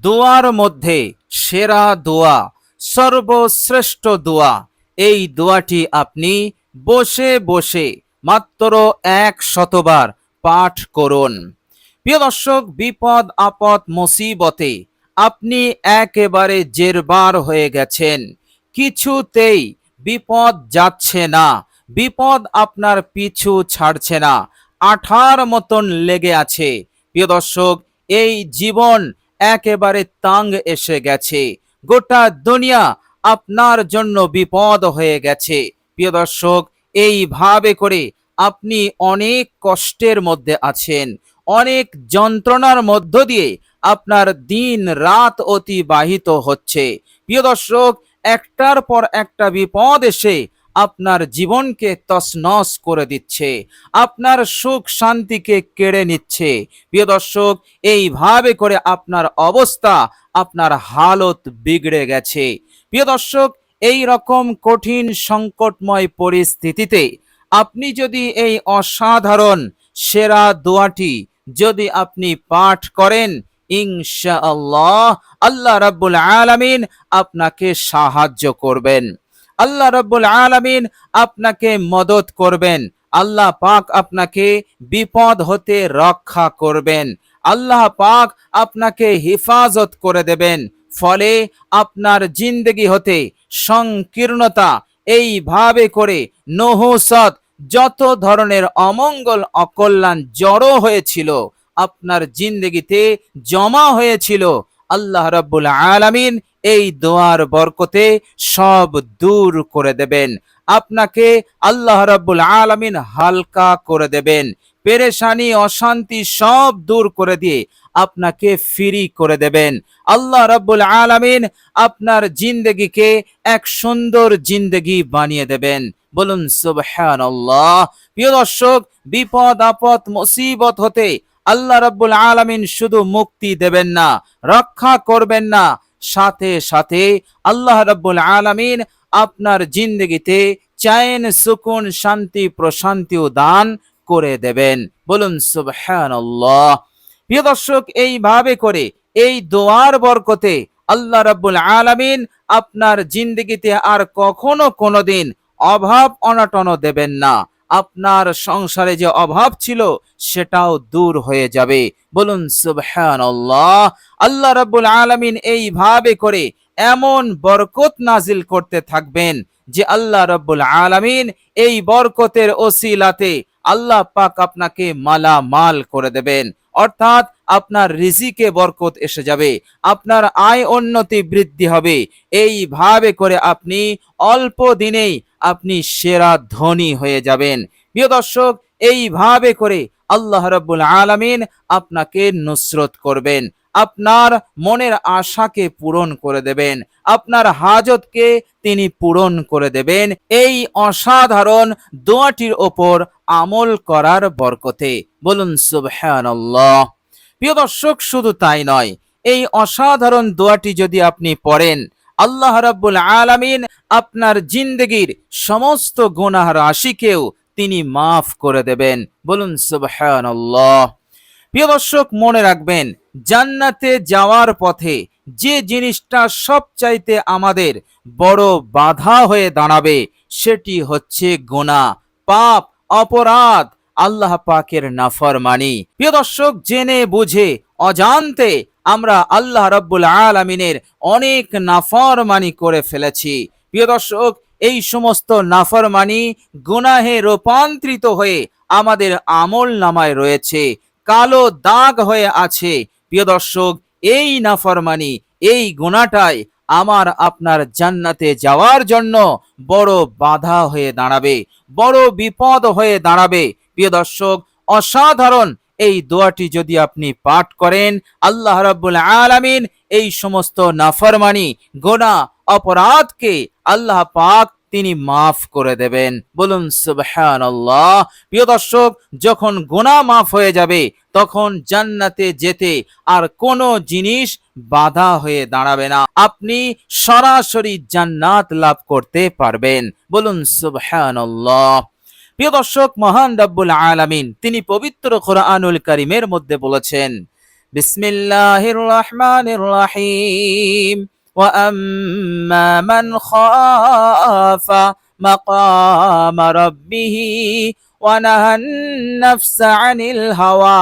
দোয়ার মধ্যে সেরা দোয়া, সর্বশ্রেষ্ঠ দোয়া, এই দোয়াটি আপনি বসে বসে মাত্র 100বার পাঠ করুন। প্রিয় দর্শক, বিপদ আপদ মুসিবতে আপনি একেবারে জেরবার হয়ে গেছেন, কিছুতেই বিপদ যাচ্ছে না, বিপদ আপনার পিছু ছাড়ছে না, আঠার মতন লেগে আছে। প্রিয় দর্শক, এই জীবন একেবারে তাং এসে গেছে, গোটা দুনিয়া আপনার জন্য বিপদ হয়ে গেছে। প্রিয় দর্শক, এইভাবে করে আপনি অনেক কষ্টের মধ্যে আছেন, অনেক যন্ত্রণার মধ্য দিয়ে আপনার দিন রাত অতিবাহিত হচ্ছে। প্রিয় দর্শক, একটার পর একটা বিপদ এসে আপনার জীবনকে তছনছ করে দিচ্ছে, আপনার সুখ শান্তিকে কেড়ে নিচ্ছে। প্রিয় দর্শক, এইভাবে করে আপনার অবস্থা, আপনার হালত বিগড়ে গেছে। প্রিয় দর্শক, এই রকম কঠিন সংকটময় পরিস্থিতিতে আপনি যদি এই অসাধারণ সেরা দোয়াটি যদি আপনি পাঠ করেন, ইনশাআল্লাহ আল্লাহ রাব্বুল আলামিন আপনাকে সাহায্য করবেন, আল্লাহ রাব্বুল আলামিন আপনাকে মদত করবেন, আল্লাহ পাক আপনাকে বিপদ হতে রক্ষা করবেন, আল্লাহ পাক আপনাকে হেফাজত করে দেবেন। ফলে আপনার জিন্দগি হতে সংকীর্ণতা, এইভাবে করে নহসত, যত ধরনের অমঙ্গল অকল্যাণ জড়ো হয়েছিল, আপনার জিন্দগিতে জমা হয়েছিল, আল্লাহ রাব্বুল আলামিন এই দোয়ার বরকতে সব দূর করে দেবেন। আপনাকে আল্লাহ রাব্বুল আলামিন হালকা করে দেবেন, পেরেশানি অশান্তি সব দূর করে দিয়ে আপনাকে ফ্রি করে দেবেন। আল্লাহ রাব্বুল আলামিন আপনার জিন্দগিকে এক সুন্দর জিন্দগি বানিয়ে দেবেন। বলুন সুবহানাল্লাহ। প্রিয় দর্শক, বিপদ আপদ মুসিবত হতে আল্লাহ রাব্বুল আলামিন শুধু মুক্তি দেবেন না, রক্ষা করবেন না, সাথে সাথে আল্লাহ রাব্বুল আলামিন আপনার জিন্দগিতে চैन সুকুন শান্তি প্রশান্তিও দান করে দেবেন। বলুন সুবহানাল্লাহ। প্রিয় দর্শক, এইভাবে করে এই দোয়ার বরকতে আল্লাহ রাব্বুল আলামিন আপনার জিন্দগিতে আর কখনো কোনোদিন অভাব অনটন দেবেন না। আপনার সংসারে যে অভাব ছিল সেটাও দূর হয়ে যাবে। বলুন সুবহানাল্লাহ। আল্লাহ রাব্বুল আলামিন এইভাবে করে এমন বরকত নাজিল করতে থাকবেন যে আল্লাহ রাব্বুল আলামিন এই বরকতের ওসিলাতে আল্লাহ পাক আপনাকে মালামাল করে দেবেন। অর্থাৎ আপনার রিজিকে বরকত এসে যাবে, আপনার আয় উন্নতি বৃদ্ধি হবে। এইভাবে করে আপনি অল্প দিনেই আপনি সেরা ধনী হয়ে যাবেন। প্রিয় দর্শক, এইভাবে করে আল্লাহ রাব্বুল আলামিন আপনাকে নুসরত করবেন, আপনার মনের আশাকে পূরণ করে দেবেন, আপনার হাজতকে তিনি পূরণ করে দেবেন এই অসাধারণ দোয়াটির ওপর আমল করার বরকতে। বলুন সুবহানাল্লাহ। প্রিয় দর্শক, শুধু তাই নয়, এই অসাধারণ দোয়াটি যদি আপনি পড়েন, আল্লাহ রাব্বুল আলামিন আপনার জিন্দগির সমস্ত গুনাহ রাশিকেও তিনি মাফ করে দেবেন। বলুন সুবহানাল্লাহ। প্রিয় দর্শক, মনে রাখবেন, জান্নাতে যাওয়ার পথে যে জিনিসটা সবচাইতে আমাদের বড় বাধা হয়ে দাঁড়াবে সেটি হচ্ছে গুনাহ, পাপ, অপরাধ, আল্লাহ পাকের নাফরমানি। প্রিয় দর্শক, জেনে বুঝে অজান্তে আমরা আল্লাহ রাব্বুল আলামিনের অনেক নাফরমানি করে ফেলেছি। প্রিয় দর্শক, এই সমস্ত নাফরমানি গুনাহে রূপান্তরিত হয়ে আমাদের আমল নামায় রয়েছে, কালো দাগ হয়ে আছে। প্রিয় দর্শক, এই নাফরমানি, এই গুনাহটাই আমার আপনার জান্নাতে যাওয়ার জন্য বড় বাধা হয়ে দাঁড়াবে, বড় বিপদ হয়ে দাঁড়াবে। প্রিয় দর্শক, অসাধারণ এই দোয়াটি যদি আপনি পাঠ করেন, আল্লাহ রাব্বুল আলামিন এই সমস্ত নাফরমানি, গুনাহ, অপরাধকে আল্লাহ পাক তিনি মাফ করে দেবেন। বলুন সুবহানাল্লাহ। প্রিয় দর্শক, যখন গুনাহ মাফ হয়ে যাবে তখন জান্নাতে যেতে আর কোনো জিনিস বাধা হয়ে দাঁড়াবে না, আপনি সরাসরি জান্নাত লাভ করতে পারবেন। বলুন সুবহানাল্লাহ। প্রিয় দর্শক, মহান রব্বুল আলামিন তিনি পবিত্র কোরআনুল কারীমের মধ্যে বলেছেন, বিসমিল্লাহির রহমানির রহিম। ওয়া আম্মা মান খাফা মাকামা রাব্বিহি ওয়া নাহান নাফসা আনিল হাওয়া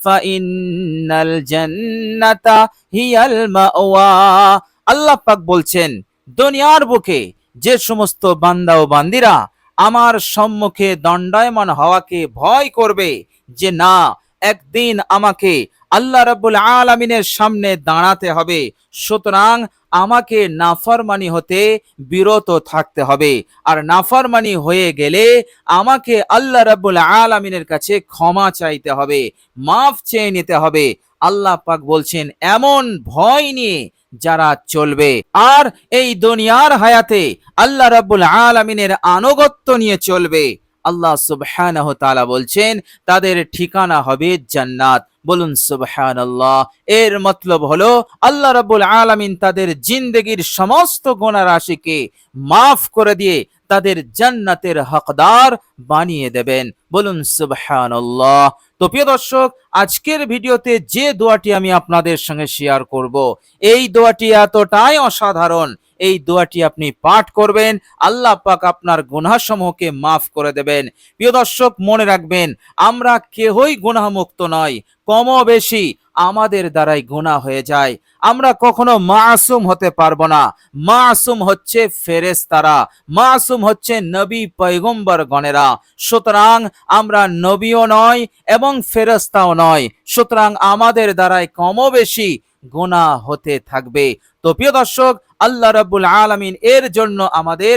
ফাইন্নাল জান্নাতা হিয়াল মাওয়া। আল্লাহ পাক বলছেন, দুনিয়ার বুকে যে সমস্ত বান্দা ও বান্দিরা আমার সম্মুখে দণ্ডায়মান হওয়াকে ভয় করবে, যে না, একদিন আমাকে আল্লাহ রাব্বুল আলামিনের সামনে দাঁড়াতে হবে, সুতরাং আমাকে নাফরমানি হতে বিরত থাকতে হবে, আর নাফরমানি হয়ে গেলে আমাকে আল্লাহ রাব্বুল আলামিনের কাছে ক্ষমা চাইতে হবে, মাফ চেয়ে নিতে হবে। আল্লাহ পাক বলছেন, এমন ভয় নিয়ে যারা চলবে আর এই দুনিয়ার হায়াতে আল্লাহ রাব্বুল আলামিনের আনুগত্য নিয়ে চলবে, আল্লাহ সুবহানাহু ওয়া তাআলা বলছেন তাদের ঠিকানা হবে জান্নাত। বলুন সুবহানাল্লাহ। এর মতলব হলো আল্লাহ রাব্বুল আলামিন তাদের জিন্দেগির সমস্ত গুনাহ রাশিকে মাফ করে দিয়ে তাদের জান্নাতের হকদার বানিয়ে দেবেন। বলুন সুবহানাল্লাহ। তো প্রিয় দর্শক, আজকের ভিডিওতে যে দোয়াটি আমি আপনাদের সঙ্গে শেয়ার করব, এই দোয়াটি এতটাই অসাধারণ। এই দোয়াটি আপনি পাঠ করবেন, আল্লাহ পাক আপনার গুনাহসমূহকে মাফ করে দেবেন। প্রিয় দর্শক, মনে রাখবেন, আমরা কেহই গুনাহমুক্ত নয়, কম বেশি আমাদের দ্বারাই গুনাহ হয়ে যায়। আমরা কখনো মাসুম হতে পারবো না। মাসুম হচ্ছে ফেরেশতারা, মাসুম হচ্ছে নবী পয়গম্বর গণেরা। সুতরাং আমরা নবীও নয় এবং ফেরেশতাও নয়, সুতরাং আমাদের দ্বারাই কম বেশি গুনাহ হতে থাকবে। তো প্রিয় দর্শক, আল্লাহ রাব্বুল আলামিন এর জন্য আমাদের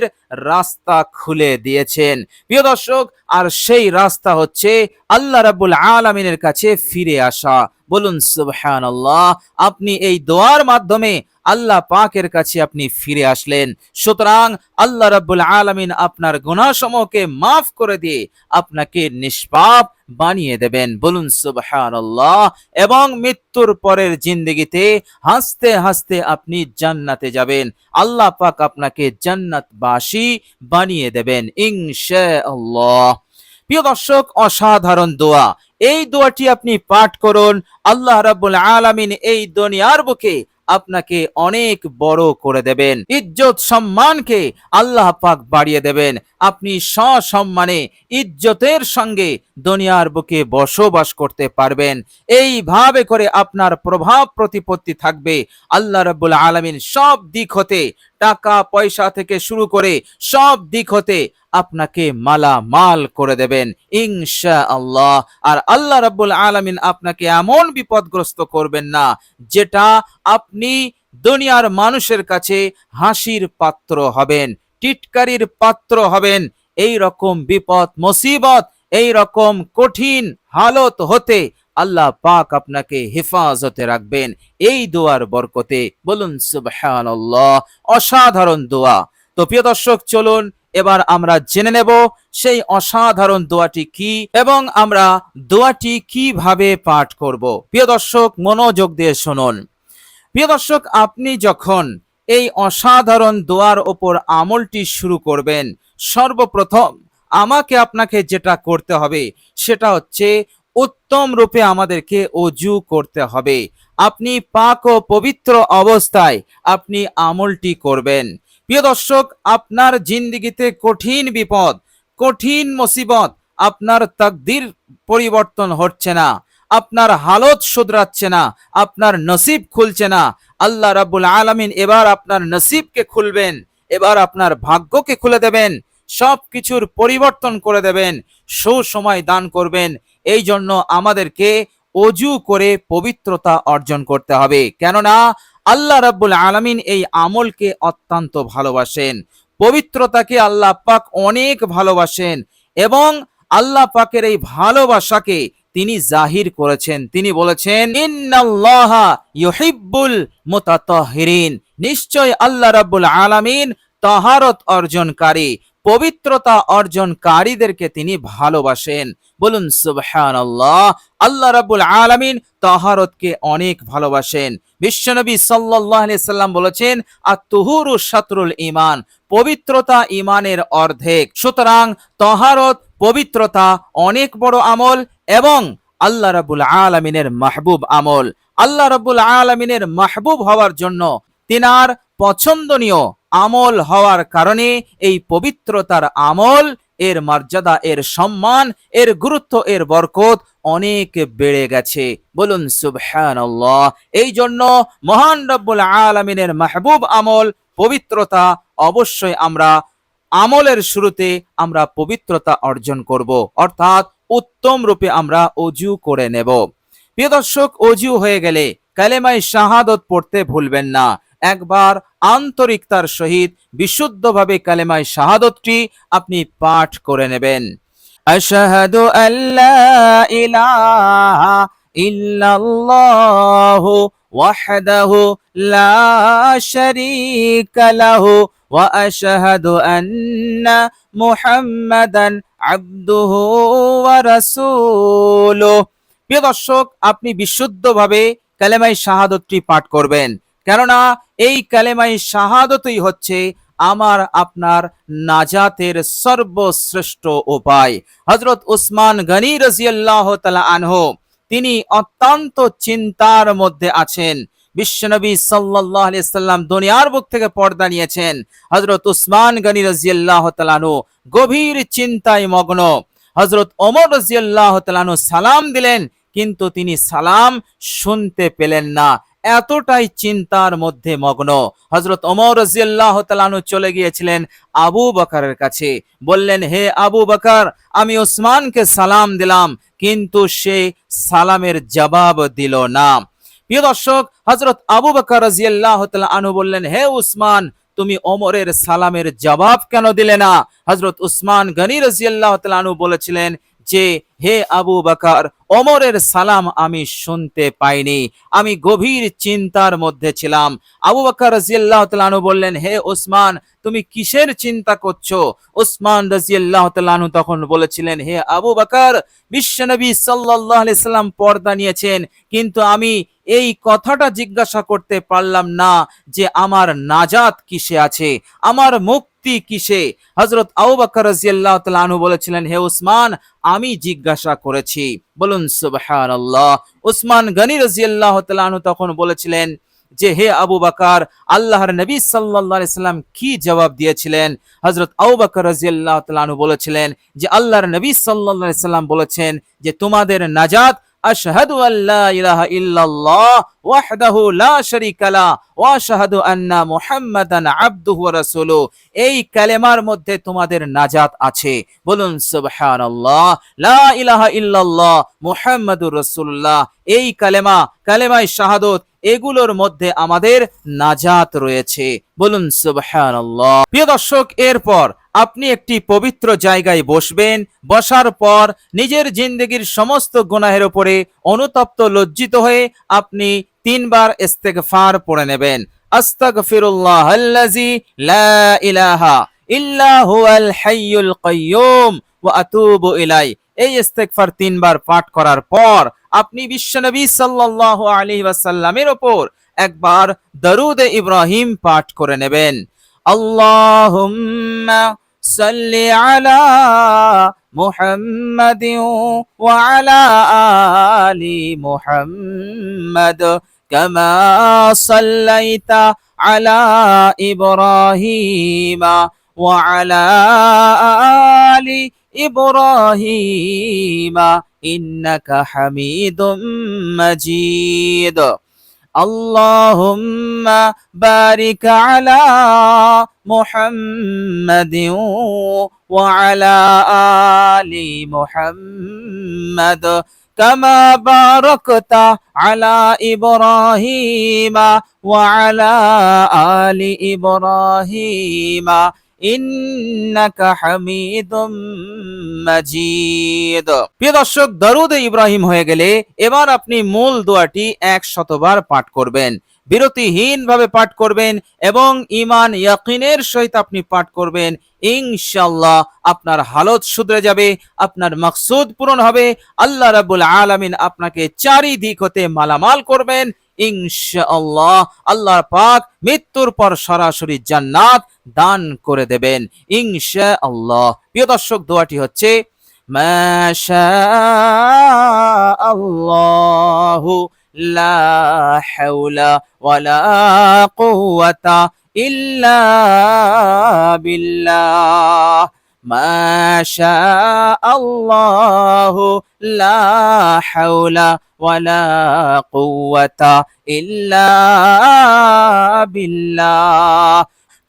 রাস্তা খুলে দিয়েছেন প্রিয় দর্শক, আর সেই রাস্তা হচ্ছে আল্লাহ রাব্বুল আলামিনের কাছে ফিরে আসা। বলুন সুবহানাল্লাহ। আপনি এই দোয়ার মাধ্যমে আল্লাহ পাকের কাছে আপনি ফিরে আসলেন, সুতরাং আল্লাহ রাব্বুল আলামিন আপনার গুনাহসমূহকে মাফ করে দিয়ে আপনাকে নিষ্পাপ বানিয়ে দেবেন। বলুন সুবহানাল্লাহ। এবং মৃত্যুর পরের জিন্দেগিতে হাসতে হাসতে আপনি জান্নাতে যাবেন, আল্লাহ পাক আপনাকে জান্নাতবাসী বানিয়ে দেবেন ইনশাআল্লাহ। প্রিয় দর্শক, অসাধারণ দোয়া। এই দোয়াটি আপনি পাঠ করুন, আল্লাহ রাব্বুল আলামিন এই দুনিয়ার বুকে আপনাকে অনেক বড় করে দেবেন, ইজ্জত সম্মানকে আল্লাহ পাক বাড়িয়ে দেবেন। আপনি সসম্মানে ইজ্জতের সঙ্গে দুনিয়ার বুকে বসবাস করতে পারবেন। এইভাবে করে আপনার প্রভাব প্রতিপত্তি থাকবে। আল্লাহ রাব্বুল আলামিন সব দিক হতে, টাকা পয়সা থেকে শুরু করে সব দিক হতে আপনাকে মালামাল করে দেবেন ইনশাআল্লাহ। আর আল্লাহ রাব্বুল আলামিন আপনাকে এমন বিপদগ্রস্ত করবেন না যেটা আপনি দুনিয়ার মানুষের কাছে হাসির পাত্র হবেন, টিটকারির পাত্র হবেন। এই রকম বিপদ মুসিবত, এই রকম কঠিন হালত হতে আল্লাহ পাক আপনাকে হেফাজতে রাখবেন এই দোয়ার বরকতে। বলুন সুবহানাল্লাহ। অসাধারণ দোয়া। তো প্রিয় দর্শক, চলুন এবার আমরা জেনে নেব সেই অসাধারণ দোয়াটি কি এবং আমরা দোয়াটি কিভাবে পাঠ করব। প্রিয় দর্শক, মনোযোগ দিয়ে শুনুন। প্রিয় দর্শক, আপনি যখন এই অসাধারণ দোয়ার ওপর আমলটি শুরু করবেন, সর্বপ্রথম আপনাকে যেটা করতে হবে সেটা হচ্ছে উত্তম রূপে আমাদেরকে ওযু করতে হবে। আপনি পাক ও পবিত্র অবস্থায় আপনি আমলটি করবেন। প্রিয় দর্শক, আপনার জিন্দেগিতে কঠিন বিপদ, কঠিন মুসিবত, আপনার তাকদীর পরিবর্তন হচ্ছে না, আপনার হালত শুধরাচ্ছে না, আপনার নসিব খুলছে না, আল্লাহ রাব্বুল আলামিন এবার আপনার নসিবকে খুলবেন, এবার আপনার ভাগ্যকে খুলে দেবেন, সব কিছুর পরিবর্তন করে দেবেন, সুসময় দান করবেন। এই জন্য আমাদেরকে ওযু করে পবিত্রতা অর্জন করতে হবে, কেননা আল্লাহ রাব্বুল আলামিন এই আমলকে অত্যন্ত ভালোবাসেন। পবিত্রতাকে আল্লাহ পাক অনেক ভালোবাসেন এবং আল্লাহ পাকের এই ভালোবাসাকে তিনি জাহির করেছেন। তিনি বলেছেন, ইন্নাল্লাহা ইউহিব্বুল মুতাতাহহিরিন। নিশ্চয় আল্লাহ রাব্বুল আলামিন তাহারত অর্জনকারী, পবিত্রতা অর্জনকারীদেরকে তিনি ভালোবাসেন। বলুন সুবহানাল্লাহ। আল্লাহ রাব্বুল আলামিন তাহারতকে অনেক ভালোবাসেন। বিশ্বনবী সাল্লাল্লাহু আলাইহি সাল্লাম বলেছেন, আত-তুহুরু শাতরুল ঈমান। পবিত্রতা ঈমানের অর্ধেক। সুতরাং তাহারত, পবিত্রতা অনেক বড় আমল এবং আল্লাহ রাব্বুল আলামিনের মাহবুব আমল। আল্লাহ রাব্বুল আলামিনের মাহবুব হওয়ার জন্য, তিনার পছন্দনীয় আমল হওয়ার কারণে এই পবিত্রতার আমল, এর মর্যাদা, এর সম্মান, এর গুরুত্ব, এর বরকত অনেক বেড়ে গেছে। বলুন সুবহানাল্লাহ। এই জন্য মহান রব্বুল আলামিনের মাহবুব আমল পবিত্রতা, অবশ্যই আমরা আমলের শুরুতে আমরা পবিত্রতা অর্জন করব, অর্থাৎ উত্তম রূপে আমরা অজু করে নেব। প্রিয় দর্শক, অজু হয়ে গেলে কালেমায়ে শাহাদত পড়তে ভুলবেন না। একবার আন্তরিকতার সহিত বিশুদ্ধভাবে কালেমায়ে শাহাদতটি আপনি পাঠ করে নেবেন। আশহাদু আল্লা ইলাহা ইল্লাল্লাহু ওয়াহদাহু লা শারীকা লাহু ওয়া আশহাদু আন্না মুহাম্মাদান আবদুহু ওয়া রাসূলুহু। প্রিয় দর্শক, আপনি বিশুদ্ধভাবে কালেমায়ে শাহাদতটি পাঠ করবেন, কেননা এই কালেমায়ে শাহাদতই হচ্ছে আমার আপনার নাজাতের সর্বশ্রেষ্ঠ উপায়। হযরত উসমান গনি রাদিয়াল্লাহু তাআলা আনহু, তিনি অত্যন্ত চিন্তার মধ্যে আছেন। বিশ্বনবী সাল্লাল্লাহু আলাইহি সাল্লাম দুনিয়ার বুক থেকে পর্দা নিয়েছেন। হযরত উসমান গনি রাদিয়াল্লাহু তাআলা আনহু গভীর চিন্তায় মগ্ন। হযরত ওমর রাদিয়াল্লাহু তাআলা আনহু সালাম দিলেন, কিন্তু তিনি সালাম শুনতে পেলেন না, এতটাই চিন্তার মধ্যে মগ্ন। হযরত ওমর রাদিয়াল্লাহু তাআলা আনহু চলে গিয়েছিলেন আবু বকরের কাছে, বললেন, হে আবু বকর, আমি উসমানকে সালাম দিলাম, কিন্তু সে সালামের জবাব দিল না। প্রিয় দর্শক, হযরত আবু বকর রাদিয়াল্লাহু তাআলা আনহু বললেন, হে উসমান, তুমি ওমরের সালামের জবাব কেন দিলে না? হযরত উসমান গনি রাদিয়াল্লাহু তাআলা আনহু বলেছিলেন যে, হে আবু বকর, ওমরের সালাম আমি শুনতে পাইনি, আমি গভীর চিন্তার মধ্যে ছিলাম। আবু বকর রাদিয়াল্লাহু তাআলা আনহু বললেন, হে উসমান, তুমি কিসের চিন্তা করছো? উসমান রাদিয়াল্লাহু তাআলা আনহু তখন বলেছিলেন, হে আবু বকর, বিশ্বনবী সাল্লাল্লাহু আলাইহি সাল্লাম পর্দা নিয়েছেন, কিন্তু আমি এই কথাটা জিজ্ঞাসা করতে পারলাম না যে আমার নাজাত কিসে আছে, আমার মুক্তি কিসে। হযরত আবু বকর রাদিয়াল্লাহু তাআলা আনহু বলেছিলেন, হে উসমান, আমি জিজ্ঞাসা করেছি। বলুন সুবহানাল্লাহ। উসমান গনি রাদিয়াল্লাহু তাআলা আনহু তখন বলেছিলেন যে, হে আবু বকর, আল্লাহর নবী সাল্লাল্লাহু আলাইহি সাল্লাম কি জবাব দিয়েছিলেন? হযরত আবু বকর রাদিয়াল্লাহু তাআলা আনহু বলেছিলেন যে, আল্লাহর নবী সাল্লাল্লাহু আলাইহি সাল্লাম বলেছেন যে, তোমাদের নাজাত আশহাদু আল্লা ইলাহা ইল্লাল্লাহ ওয়াহদাহু লা শারীকা লা ওয়া আশহাদু আন্না মুহাম্মাদান আবদুহু ওয়া রাসূলুহু। এই কালেমার মধ্যে তোমাদের নাজাত আছে। বলুন সুবহানাল্লাহ। লা ইলাহা ইল্লাল্লাহ মুহাম্মাদুর রাসূলুল্লাহ, এই কালেমা, কালেমায়ে শাহাদত, এগুলোর মধ্যে আমাদের নাজাত রয়েছে। বলুন সুবহানাল্লাহ। প্রিয় দর্শক, এরপর আপনি একটি পবিত্র জায়গায় বসবেন। বসার পর নিজের জিন্দেগির সমস্ত গুনাহের উপরে অনুতপ্ত, লজ্জিত হয়ে আপনি 3 বার ইস্তেগফার পড়ে নেবেন। আস্তাগফিরুল্লাহাল্লাযী লা ইলাহা ইল্লা হুয়াল হাইয়ুল কাইয়্যুম ওয়া আতুবু ইলাইহি। এই ইস্তেগফার 3 বার পাঠ করার পর আপনি বিশ্বনবী সাল্লাল্লাহু আলাইহি ওয়াসাল্লামের উপর একবার দরুদ ইব্রাহিম পাঠ করে নেবেন। আল্লাহুম্মা সাল্লি আলা মুহাম্মাদিন ওয়া আলা আলি মুহাম্মাদ কামা সাল্লাইতা আলা ইব্রাহিমা ওয়া আলা আলি ইব্রাহিমা ইন্নাকা হামিদুম মাজিদ। আল্লাহুম্মা বারিক আলা মুহাম্মাদিন ওয়া আলা আলি মুহাম্মাদ কামা বারাকতা আলা ইব্রাহিমা ওয়া আলা আলি ইব্রাহিমা ইন্নাকা হামিদুম মাজিদ। প্রিয় দর্শক, দরুদ ইব্রাহিম হয়ে গেলে এবার আপনি মূল দোয়াটি 100 বার পাঠ করবেন। বিরতিহীন ভাবে পাঠ করবেন এবং ঈমান ইয়াকিনের সহিত আপনি পাঠ করবেন। ইনশাআল্লাহ আপনার হালত শুধরে যাবে, আপনার মাকসুদ পূরণ হবে। আল্লাহ রাব্বুল আলামিন আপনাকে চারিদিক হতে মালামাল করবেন ইনশাআল্লাহ। আল্লাহ পাক মৃত্যুর পর সরাসরি জান্নাত দান করে দেবেন ইনশাআল্লাহ। প্রিয় দর্শক, দোয়াটি হচ্ছে, মা শা আল্লাহু লা হাওলা ওয়ালা কুওয়াতা ইল্লা বিল্লাহ। মা শা আল্লাহু লা হাওলা ওয়ালা কুওয়াতা ইল্লা বিল্লাহ।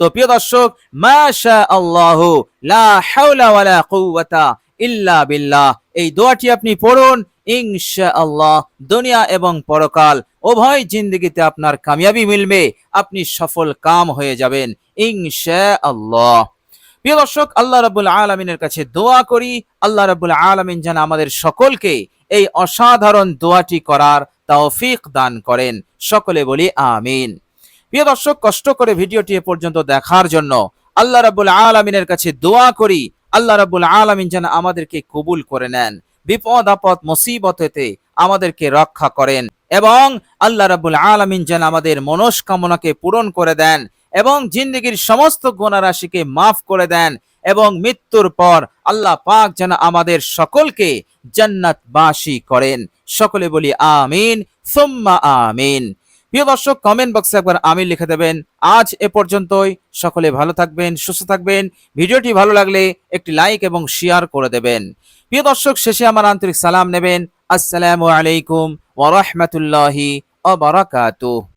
তো প্রিয় দর্শক, মাশা আল্লাহু লা হাওলা ওয়ালা কুওয়াতা ইল্লা বিল্লাহ, এই দোয়াটি আপনি পড়ুন, ইনশাআল্লাহ দুনিয়া এবং পরকাল উভয় জিন্দেগিতে আপনার কামিয়াবি মিলবে, আপনি সফল কাম হয়ে যাবেন ইনশাআল্লাহ। প্রিয় দর্শক, আল্লাহ রাব্বুল আলামিনের কাছে দোয়া করি, আল্লাহ রাব্বুল আলামিন যেন আমাদের সকলকে এই অসাধারণ দোয়াটি করার তৌফিক দান করেন। সকলে বলি আমিন। প্রিয় দর্শক, কষ্ট করে ভিডিওটি এ পর্যন্ত দেখার জন্য আল্লাহ রাব্বুল আলামিনের কাছে দোয়া করি, আল্লাহ রাব্বুল আলামিন যেন আমাদেরকে কবুল করে নেন, বিপদ আপদ মুসিবত হতে আমাদেরকে রক্ষা করেন, এবং আল্লাহ রাব্বুল আলামিন যেন আমাদের মনস্কামনাকে পূরণ করে দেন, এবং জিন্দেগির সমস্ত গুনাহ রাশিকে মাফ করে দেন, এবং মৃত্যুর পর আল্লাহ পাক যেন আমাদের সকলকে জান্নাতবাসী করেন। সকলে বলি আমিন সুম্মা আমিন। প্রিয় দর্শক, কমেন্ট বক্সে একবার আমিন লিখে দেবেন। আজ এ পর্যন্তই। সকলে ভালো থাকবেন, সুস্থ থাকবেন। ভিডিওটি ভালো লাগলে একটি লাইক এবং শেয়ার করে দেবেন। প্রিয় দর্শক, শেষে আমার আন্তরিক সালাম নেবেন। আসসালামু আলাইকুম ওয়া রাহমাতুল্লাহি ওয়া বারাকাতুহু।